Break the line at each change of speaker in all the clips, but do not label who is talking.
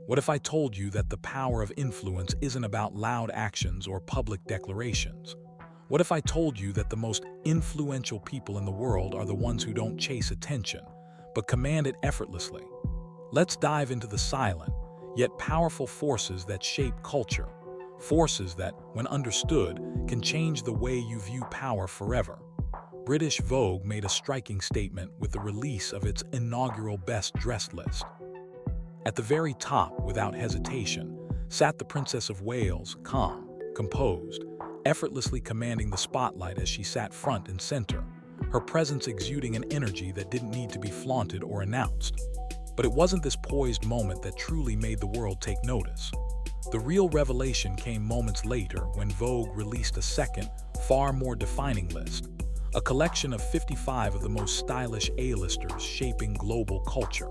What if I told you that the power of influence isn't about loud actions or public declarations? What if I told you that the most influential people in the world are the ones who don't chase attention, but command it effortlessly? Let's dive into the silent, yet powerful forces that shape culture. Forces that, when understood, can change the way you view power forever. British Vogue made a striking statement with the release of its inaugural Best Dressed list. At the very top, without hesitation, sat the Princess of Wales, calm, composed, effortlessly commanding the spotlight as she sat front and center, her presence exuding an energy that didn't need to be flaunted or announced. But it wasn't this poised moment that truly made the world take notice. The real revelation came moments later when Vogue released a second, far more defining list, a collection of 55 of the most stylish A-listers shaping global culture.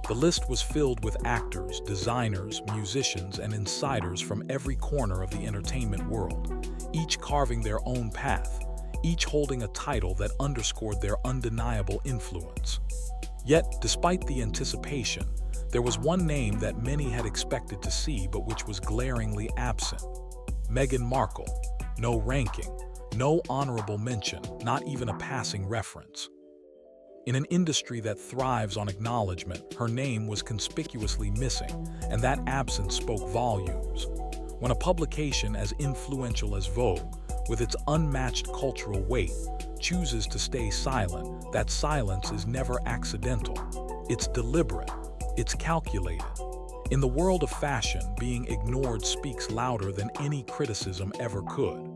The list was filled with actors, designers, musicians, and insiders from every corner of the entertainment world, each carving their own path, each holding a title that underscored their undeniable influence. Yet, despite the anticipation, there was one name that many had expected to see but which was glaringly absent. Meghan Markle. No ranking, no honorable mention, not even a passing reference. In an industry that thrives on acknowledgement, her name was conspicuously missing, and that absence spoke volumes. When a publication as influential as Vogue, with its unmatched cultural weight, chooses to stay silent, that silence is never accidental. It's deliberate. It's calculated. In the world of fashion, being ignored speaks louder than any criticism ever could.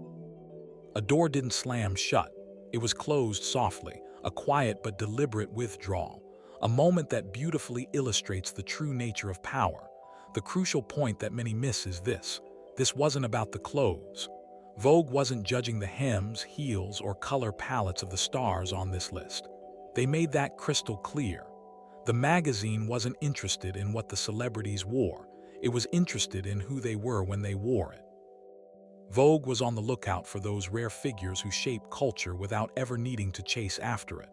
A door didn't slam shut. It was closed softly, a quiet but deliberate withdrawal, a moment that beautifully illustrates the true nature of power. The crucial point that many miss is this. This wasn't about the clothes. Vogue wasn't judging the hems, heels, or color palettes of the stars on this list. They made that crystal clear. The magazine wasn't interested in what the celebrities wore. It was interested in who they were when they wore it. Vogue was on the lookout for those rare figures who shape culture without ever needing to chase after it.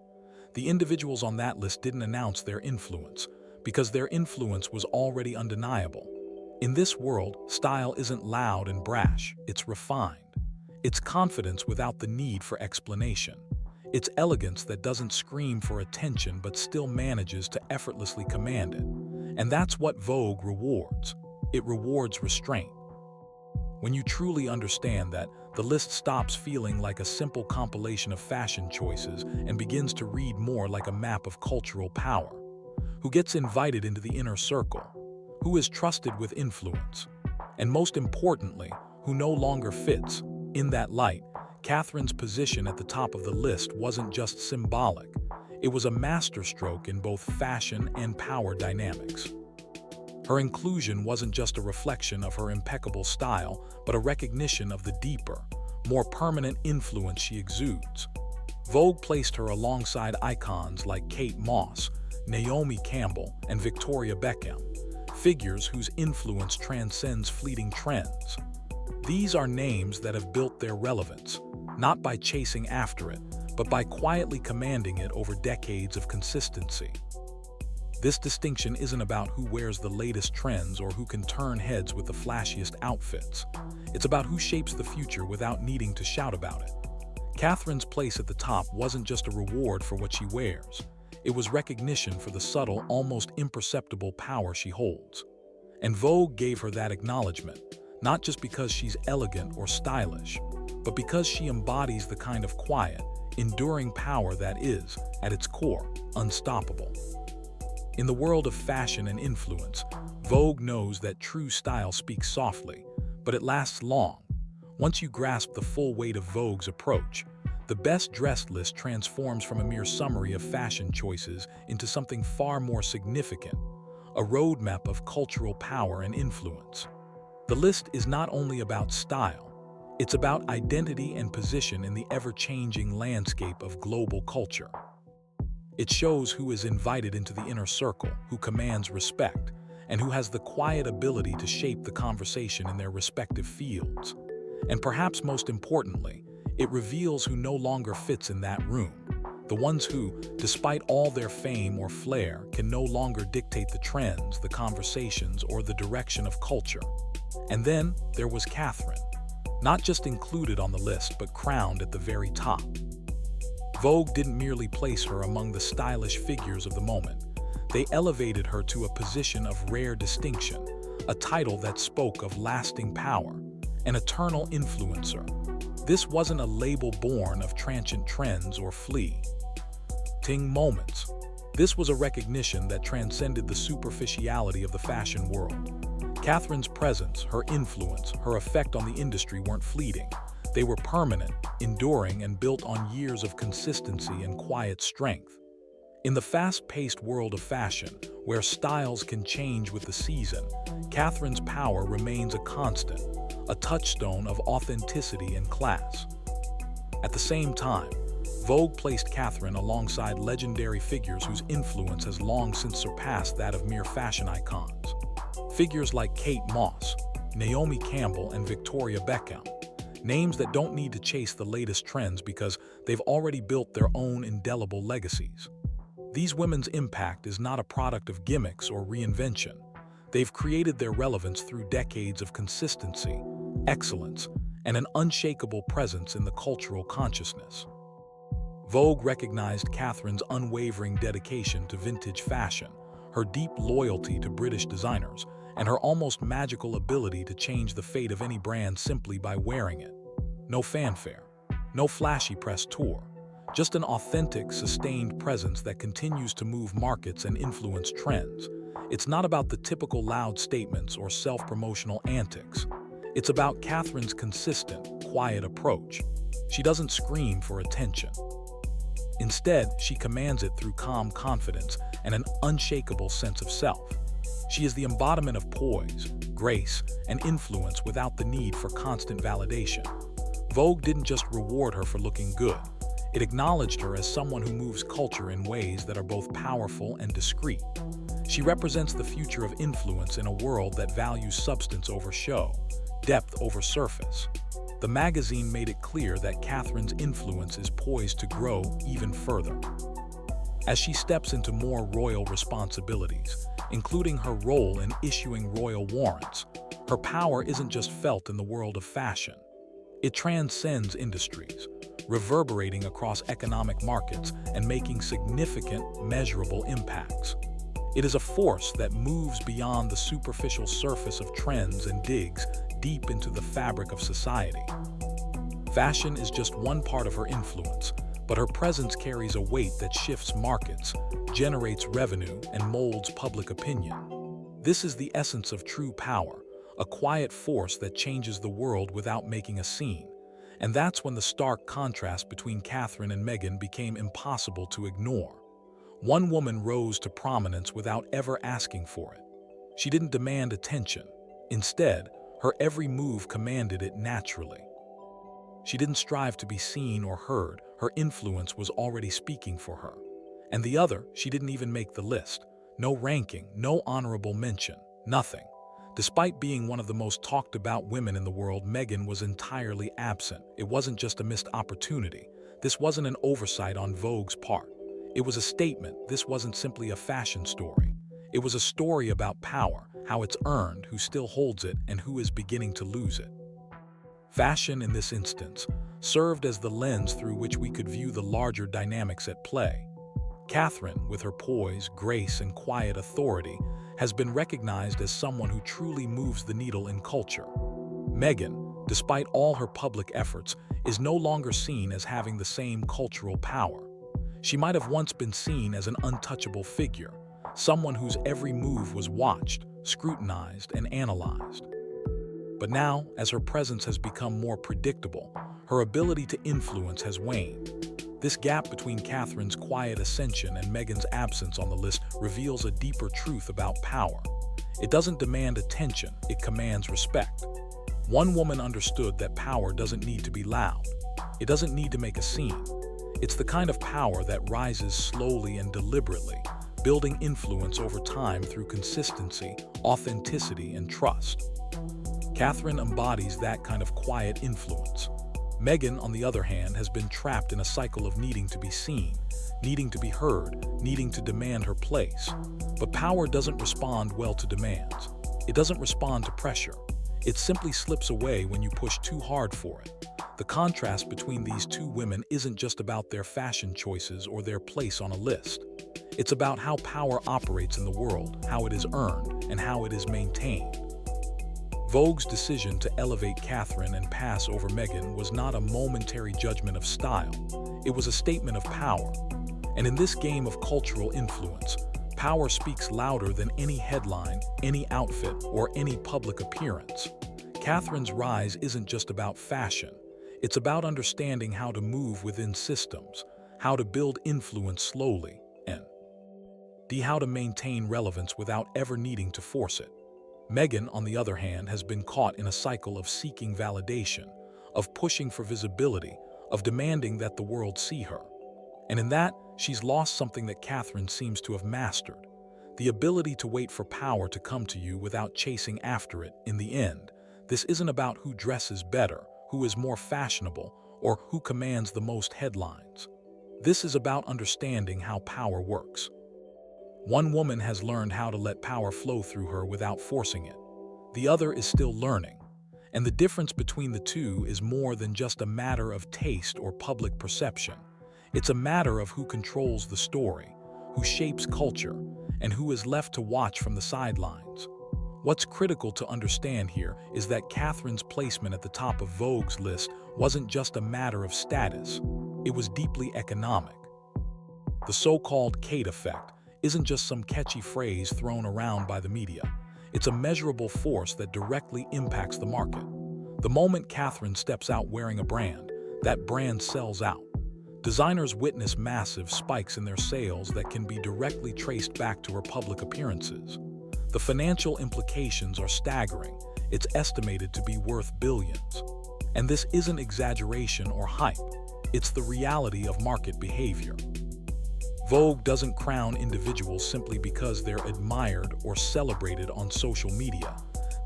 The individuals on that list didn't announce their influence, because their influence was already undeniable. In this world, style isn't loud and brash, it's refined. It's confidence without the need for explanation. It's elegance that doesn't scream for attention but still manages to effortlessly command it. And that's what Vogue rewards. It rewards restraint. When you truly understand that, the list stops feeling like a simple compilation of fashion choices and begins to read more like a map of cultural power. Who gets invited into the inner circle? Who is trusted with influence? And most importantly, who no longer fits? In that light, Catherine's position at the top of the list wasn't just symbolic. It was a masterstroke in both fashion and power dynamics. Her inclusion wasn't just a reflection of her impeccable style, but a recognition of the deeper, more permanent influence she exudes. Vogue placed her alongside icons like Kate Moss, Naomi Campbell, and Victoria Beckham, figures whose influence transcends fleeting trends. These are names that have built their relevance, not by chasing after it, but by quietly commanding it over decades of consistency. This distinction isn't about who wears the latest trends or who can turn heads with the flashiest outfits. It's about who shapes the future without needing to shout about it. Catherine's place at the top wasn't just a reward for what she wears. It was recognition for the subtle, almost imperceptible power she holds. And Vogue gave her that acknowledgement, not just because she's elegant or stylish, but because she embodies the kind of quiet, enduring power that is, at its core, unstoppable. In the world of fashion and influence, Vogue knows that true style speaks softly, but it lasts long. Once you grasp the full weight of Vogue's approach, the Best Dressed list transforms from a mere summary of fashion choices into something far more significant, a roadmap of cultural power and influence. The list is not only about style, it's about identity and position in the ever-changing landscape of global culture. It shows who is invited into the inner circle, who commands respect, and who has the quiet ability to shape the conversation in their respective fields. And perhaps most importantly, it reveals who no longer fits in that room. The ones who, despite all their fame or flair, can no longer dictate the trends, the conversations, or the direction of culture. And then there was Catherine, not just included on the list, but crowned at the very top. Vogue didn't merely place her among the stylish figures of the moment. They elevated her to a position of rare distinction, a title that spoke of lasting power, an eternal influencer. This wasn't a label born of transient trends or fleeting moments. This was a recognition that transcended the superficiality of the fashion world. Catherine's presence, her influence, her effect on the industry weren't fleeting. They were permanent, enduring, and built on years of consistency and quiet strength. In the fast-paced world of fashion, where styles can change with the season, Catherine's power remains a constant, a touchstone of authenticity and class. At the same time, Vogue placed Catherine alongside legendary figures whose influence has long since surpassed that of mere fashion icons. Figures like Kate Moss, Naomi Campbell, and Victoria Beckham. Names that don't need to chase the latest trends because they've already built their own indelible legacies. These women's impact is not a product of gimmicks or reinvention. They've created their relevance through decades of consistency, excellence, and an unshakable presence in the cultural consciousness. Vogue recognized Catherine's unwavering dedication to vintage fashion, her deep loyalty to British designers, and her almost magical ability to change the fate of any brand simply by wearing it. No fanfare, no flashy press tour, just an authentic, sustained presence that continues to move markets and influence trends. It's not about the typical loud statements or self-promotional antics. It's about Catherine's consistent, quiet approach. She doesn't scream for attention. Instead, she commands it through calm confidence and an unshakable sense of self. She is the embodiment of poise, grace, and influence without the need for constant validation. Vogue didn't just reward her for looking good. It acknowledged her as someone who moves culture in ways that are both powerful and discreet. She represents the future of influence in a world that values substance over show, depth over surface. The magazine made it clear that Catherine's influence is poised to grow even further. As she steps into more royal responsibilities, including her role in issuing royal warrants, her power isn't just felt in the world of fashion. It transcends industries, reverberating across economic markets and making significant, measurable impacts. It is a force that moves beyond the superficial surface of trends and digs deep into the fabric of society. Fashion is just one part of her influence, but her presence carries a weight that shifts markets, generates revenue, and molds public opinion. This is the essence of true power, a quiet force that changes the world without making a scene. And that's when the stark contrast between Catherine and Meghan became impossible to ignore. One woman rose to prominence without ever asking for it. She didn't demand attention. Instead, her every move commanded it naturally. She didn't strive to be seen or heard. Her influence was already speaking for her. And the other, she didn't even make the list. No ranking, no honorable mention, nothing. Despite being one of the most talked about women in the world, Meghan was entirely absent. It wasn't just a missed opportunity. This wasn't an oversight on Vogue's part. It was a statement. This wasn't simply a fashion story. It was a story about power, how it's earned, who still holds it, and who is beginning to lose it. Fashion, in this instance, served as the lens through which we could view the larger dynamics at play. Catherine, with her poise, grace, and quiet authority, has been recognized as someone who truly moves the needle in culture. Meghan, despite all her public efforts, is no longer seen as having the same cultural power. She might have once been seen as an untouchable figure, someone whose every move was watched, scrutinized, and analyzed. But now, as her presence has become more predictable, her ability to influence has waned. This gap between Catherine's quiet ascension and Meghan's absence on the list reveals a deeper truth about power. It doesn't demand attention, it commands respect. One woman understood that power doesn't need to be loud. It doesn't need to make a scene. It's the kind of power that rises slowly and deliberately, building influence over time through consistency, authenticity, and trust. Catherine embodies that kind of quiet influence. Meghan, on the other hand, has been trapped in a cycle of needing to be seen, needing to be heard, needing to demand her place. But power doesn't respond well to demands. It doesn't respond to pressure. It simply slips away when you push too hard for it. The contrast between these two women isn't just about their fashion choices or their place on a list. It's about how power operates in the world, how it is earned, and how it is maintained. Vogue's decision to elevate Catherine and pass over Meghan was not a momentary judgment of style. It was a statement of power. And in this game of cultural influence, power speaks louder than any headline, any outfit, or any public appearance. Catherine's rise isn't just about fashion. It's about understanding how to move within systems, how to build influence slowly, and how to maintain relevance without ever needing to force it. Meghan, on the other hand, has been caught in a cycle of seeking validation, of pushing for visibility, of demanding that the world see her. And in that, she's lost something that Catherine seems to have mastered: the ability to wait for power to come to you without chasing after it. In the end, this isn't about who dresses better, who is more fashionable, or who commands the most headlines. This is about understanding how power works. One woman has learned how to let power flow through her without forcing it. The other is still learning. And the difference between the two is more than just a matter of taste or public perception. It's a matter of who controls the story, who shapes culture, and who is left to watch from the sidelines. What's critical to understand here is that Catherine's placement at the top of Vogue's list wasn't just a matter of status. It was deeply economic. The so-called Kate effect isn't just some catchy phrase thrown around by the media. It's a measurable force that directly impacts the market. The moment Catherine steps out wearing a brand, that brand sells out. Designers witness massive spikes in their sales that can be directly traced back to her public appearances. The financial implications are staggering. It's estimated to be worth billions. And this isn't exaggeration or hype. It's the reality of market behavior. Vogue doesn't crown individuals simply because they're admired or celebrated on social media.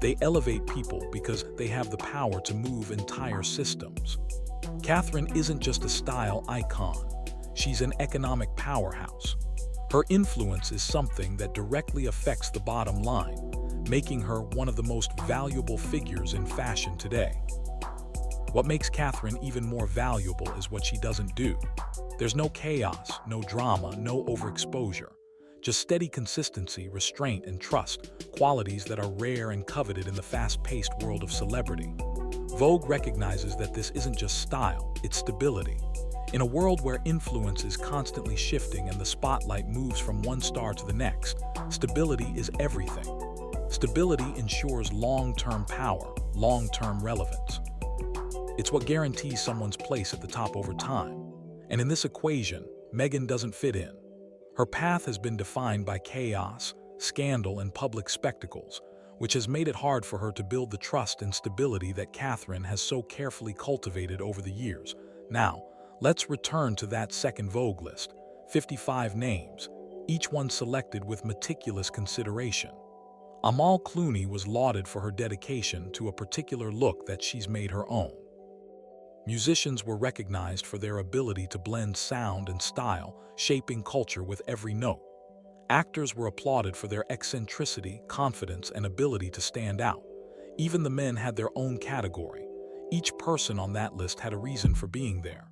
They elevate people because they have the power to move entire systems. Catherine isn't just a style icon. She's an economic powerhouse. Her influence is something that directly affects the bottom line, making her one of the most valuable figures in fashion today. What makes Catherine even more valuable is what she doesn't do. There's no chaos, no drama, no overexposure. Just steady consistency, restraint, and trust, qualities that are rare and coveted in the fast-paced world of celebrity. Vogue recognizes that this isn't just style, it's stability. In a world where influence is constantly shifting and the spotlight moves from one star to the next, stability is everything. Stability ensures long-term power, long-term relevance. It's what guarantees someone's place at the top over time. And in this equation, Meghan doesn't fit in. Her path has been defined by chaos, scandal, and public spectacles, which has made it hard for her to build the trust and stability that Catherine has so carefully cultivated over the years. Now, let's return to that second Vogue list, 55 names, each one selected with meticulous consideration. Amal Clooney was lauded for her dedication to a particular look that she's made her own. Musicians were recognized for their ability to blend sound and style, shaping culture with every note. Actors were applauded for their eccentricity, confidence, and ability to stand out. Even the men had their own category. Each person on that list had a reason for being there.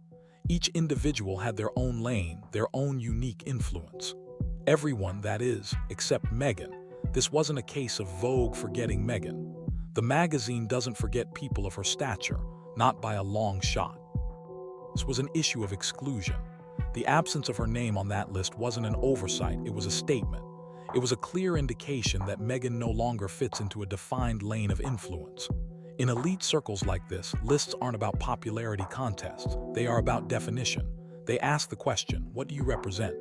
Each individual had their own lane, their own unique influence. Everyone, that is, except Meghan. This wasn't a case of Vogue forgetting Meghan. The magazine doesn't forget people of her stature, not by a long shot. This was an issue of exclusion. The absence of her name on that list wasn't an oversight, it was a statement. It was a clear indication that Meghan no longer fits into a defined lane of influence. In elite circles like this, lists aren't about popularity contests, they are about definition. They ask the question, what do you represent?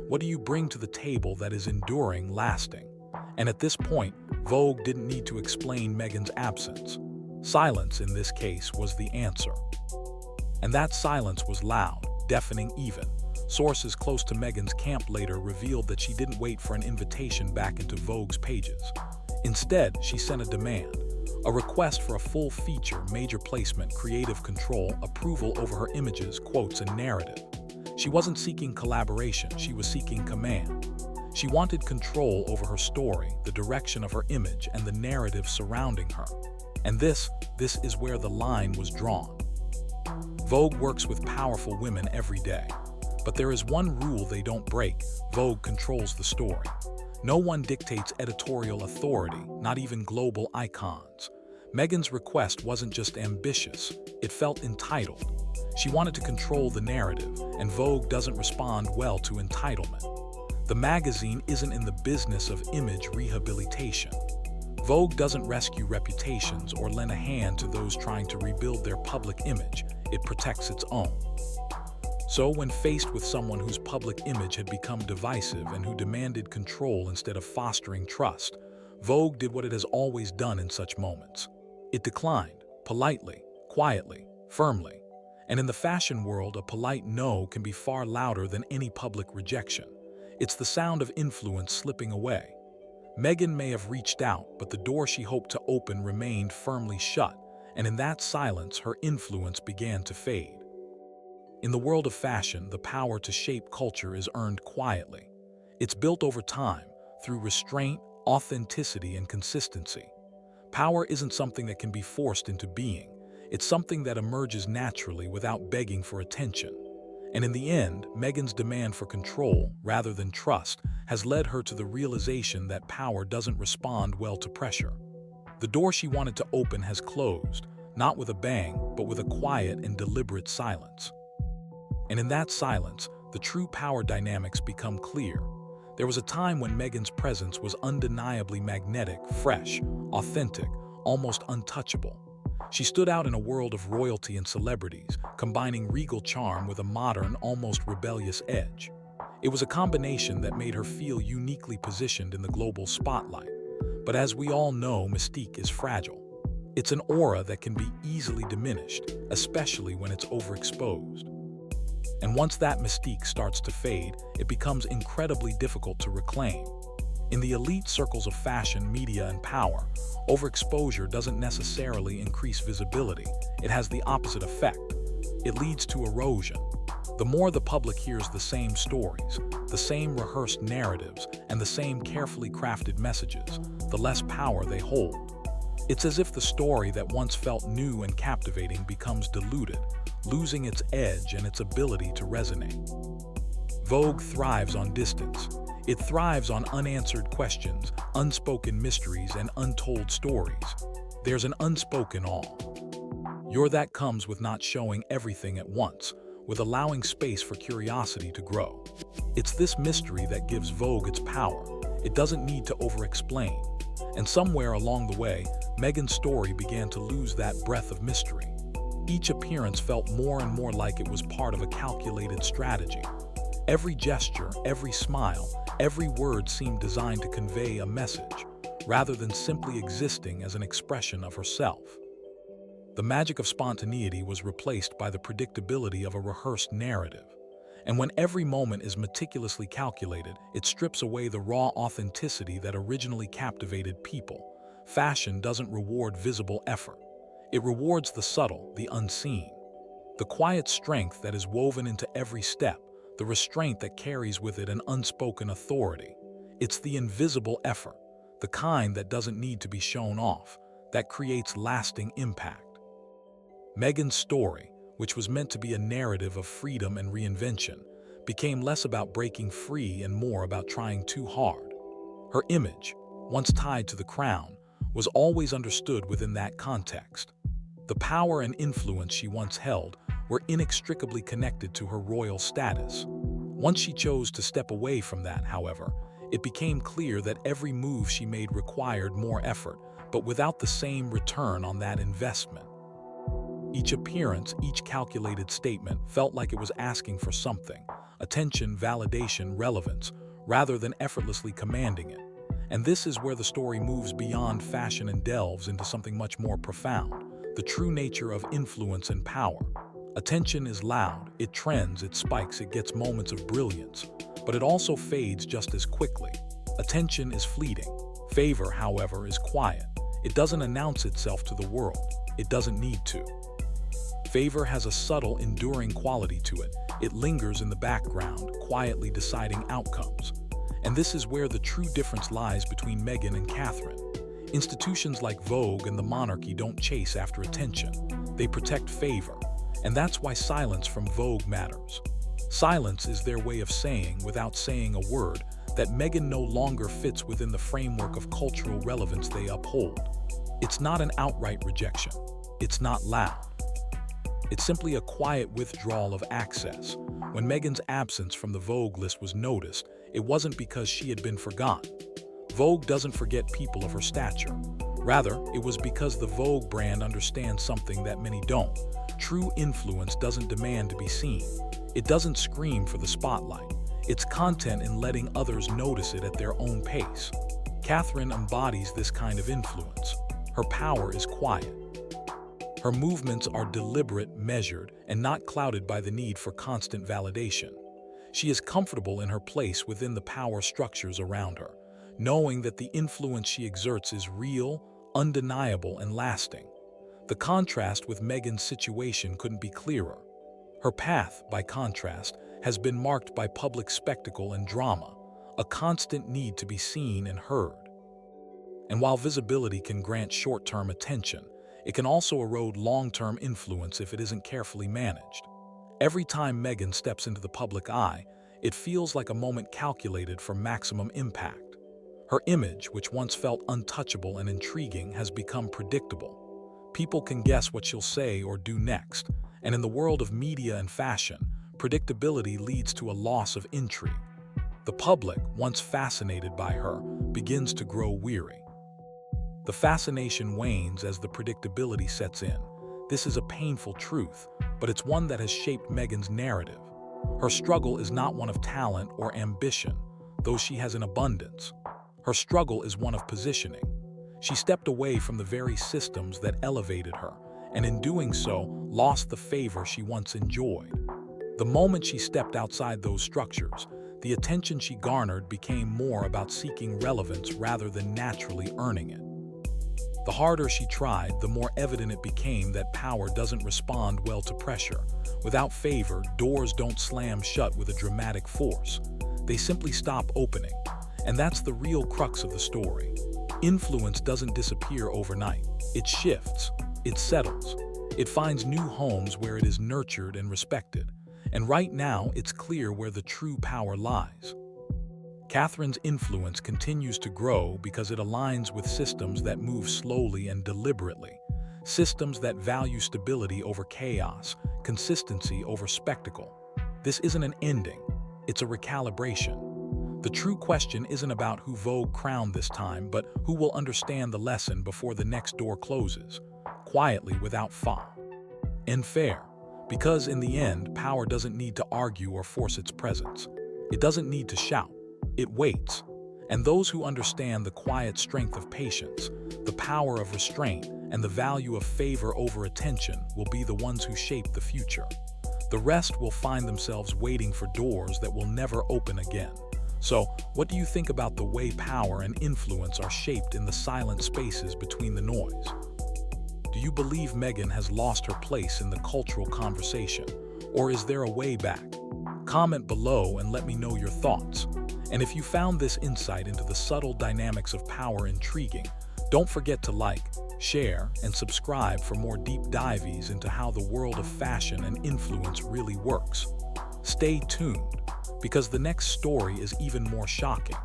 What do you bring to the table that is enduring, lasting? And at this point, Vogue didn't need to explain Meghan's absence. Silence, in this case, was the answer. And that silence was loud, deafening even. Sources close to Meghan's camp later revealed that she didn't wait for an invitation back into Vogue's pages. Instead, she sent a demand. A request for a full-feature, major placement, creative control, approval over her images, quotes, and narrative. She wasn't seeking collaboration, she was seeking command. She wanted control over her story, the direction of her image, and the narrative surrounding her. And this is where the line was drawn. Vogue works with powerful women every day. But there is one rule they don't break: Vogue controls the story. No one dictates editorial authority, not even global icons. Meghan's request wasn't just ambitious, it felt entitled. She wanted to control the narrative, and Vogue doesn't respond well to entitlement. The magazine isn't in the business of image rehabilitation. Vogue doesn't rescue reputations or lend a hand to those trying to rebuild their public image. It protects its own. So when faced with someone whose public image had become divisive and who demanded control instead of fostering trust, Vogue did what it has always done in such moments. It declined, politely, quietly, firmly. And in the fashion world, a polite no can be far louder than any public rejection. It's the sound of influence slipping away. Meghan may have reached out, but the door she hoped to open remained firmly shut, and in that silence, her influence began to fade. In the world of fashion, the power to shape culture is earned quietly. It's built over time, through restraint, authenticity, and consistency. Power isn't something that can be forced into being. It's something that emerges naturally without begging for attention. And in the end, Meghan's demand for control, rather than trust, has led her to the realization that power doesn't respond well to pressure. The door she wanted to open has closed, not with a bang, but with a quiet and deliberate silence. And in that silence, the true power dynamics become clear. There was a time when Meghan's presence was undeniably magnetic, fresh, authentic, almost untouchable. She stood out in a world of royalty and celebrities, combining regal charm with a modern, almost rebellious edge. It was a combination that made her feel uniquely positioned in the global spotlight. But as we all know, mystique is fragile. It's an aura that can be easily diminished, especially when it's overexposed. And once that mystique starts to fade, it becomes incredibly difficult to reclaim. In the elite circles of fashion, media, and power, overexposure doesn't necessarily increase visibility. It has the opposite effect. It leads to erosion. The more the public hears the same stories, the same rehearsed narratives, and the same carefully crafted messages, the less power they hold. It's as if the story that once felt new and captivating becomes diluted, losing its edge and its ability to resonate. Vogue thrives on distance. It thrives on unanswered questions, unspoken mysteries, and untold stories. There's an unspoken awe. That comes with not showing everything at once, with allowing space for curiosity to grow. It's this mystery that gives Vogue its power. It doesn't need to over-explain. And somewhere along the way, Meghan's story began to lose that breath of mystery. Each appearance felt more and more like it was part of a calculated strategy. Every gesture, every smile, every word seemed designed to convey a message, rather than simply existing as an expression of herself. The magic of spontaneity was replaced by the predictability of a rehearsed narrative. And when every moment is meticulously calculated, it strips away the raw authenticity that originally captivated people. Fashion doesn't reward visible effort. It rewards the subtle, the unseen. The quiet strength that is woven into every step, the restraint that carries with it an unspoken authority. It's the invisible effort, the kind that doesn't need to be shown off, that creates lasting impact. Meghan's story, which was meant to be a narrative of freedom and reinvention, became less about breaking free and more about trying too hard. Her image, once tied to the crown, was always understood within that context. The power and influence she once held were inextricably connected to her royal status. Once she chose to step away from that, however, it became clear that every move she made required more effort, but without the same return on that investment. Each appearance, each calculated statement felt like it was asking for something: attention, validation, relevance, rather than effortlessly commanding it. And this is where the story moves beyond fashion and delves into something much more profound: the true nature of influence and power. Attention is loud, it trends, it spikes, it gets moments of brilliance, but it also fades just as quickly. Attention is fleeting. Favor, however, is quiet. It doesn't announce itself to the world. It doesn't need to. Favor has a subtle, enduring quality to it. It lingers in the background, quietly deciding outcomes. And this is where the true difference lies between Meghan and Catherine. Institutions like Vogue and the monarchy don't chase after attention. They protect favor. And that's why silence from Vogue matters. Silence is their way of saying, without saying a word, that Meghan no longer fits within the framework of cultural relevance they uphold. It's not an outright rejection. It's not loud. It's simply a quiet withdrawal of access. When Meghan's absence from the Vogue list was noticed, it wasn't because she had been forgotten. Vogue doesn't forget people of her stature. Rather, it was because the Vogue brand understands something that many don't. True influence doesn't demand to be seen. It doesn't scream for the spotlight. It's content in letting others notice it at their own pace. Catherine embodies this kind of influence. Her power is quiet. Her movements are deliberate, measured, and not clouded by the need for constant validation. She is comfortable in her place within the power structures around her, knowing that the influence she exerts is real, undeniable, and lasting. The contrast with Meghan's situation couldn't be clearer. Her path, by contrast, has been marked by public spectacle and drama, a constant need to be seen and heard. And while visibility can grant short-term attention, it can also erode long-term influence if it isn't carefully managed. Every time Meghan steps into the public eye, it feels like a moment calculated for maximum impact. Her image, which once felt untouchable and intriguing, has become predictable. People can guess what she'll say or do next, and in the world of media and fashion, predictability leads to a loss of intrigue. The public, once fascinated by her, begins to grow weary. The fascination wanes as the predictability sets in. This is a painful truth, but it's one that has shaped Meghan's narrative. Her struggle is not one of talent or ambition, though she has an abundance. Her struggle is one of positioning. She stepped away from the very systems that elevated her, and in doing so, lost the favor she once enjoyed. The moment she stepped outside those structures, the attention she garnered became more about seeking relevance rather than naturally earning it. The harder she tried, the more evident it became that power doesn't respond well to pressure. Without favor, doors don't slam shut with a dramatic force. They simply stop opening. And that's the real crux of the story. Influence doesn't disappear overnight. It shifts. It settles. It finds new homes where it is nurtured and respected. And right now, it's clear where the true power lies. Catherine's influence continues to grow because it aligns with systems that move slowly and deliberately, systems that value stability over chaos, consistency over spectacle. This isn't an ending, it's a recalibration. The true question isn't about who Vogue crowned this time, but who will understand the lesson before the next door closes, quietly without fa. And fair, because in the end, power doesn't need to argue or force its presence. It doesn't need to shout. It waits, and those who understand the quiet strength of patience, the power of restraint, and the value of favor over attention will be the ones who shape the future. The rest will find themselves waiting for doors that will never open again. So, what do you think about the way power and influence are shaped in the silent spaces between the noise? Do you believe Meghan has lost her place in the cultural conversation, or is there a way back? Comment below and let me know your thoughts. And if you found this insight into the subtle dynamics of power intriguing, don't forget to like, share, and subscribe for more deep dives into how the world of fashion and influence really works. Stay tuned, because the next story is even more shocking.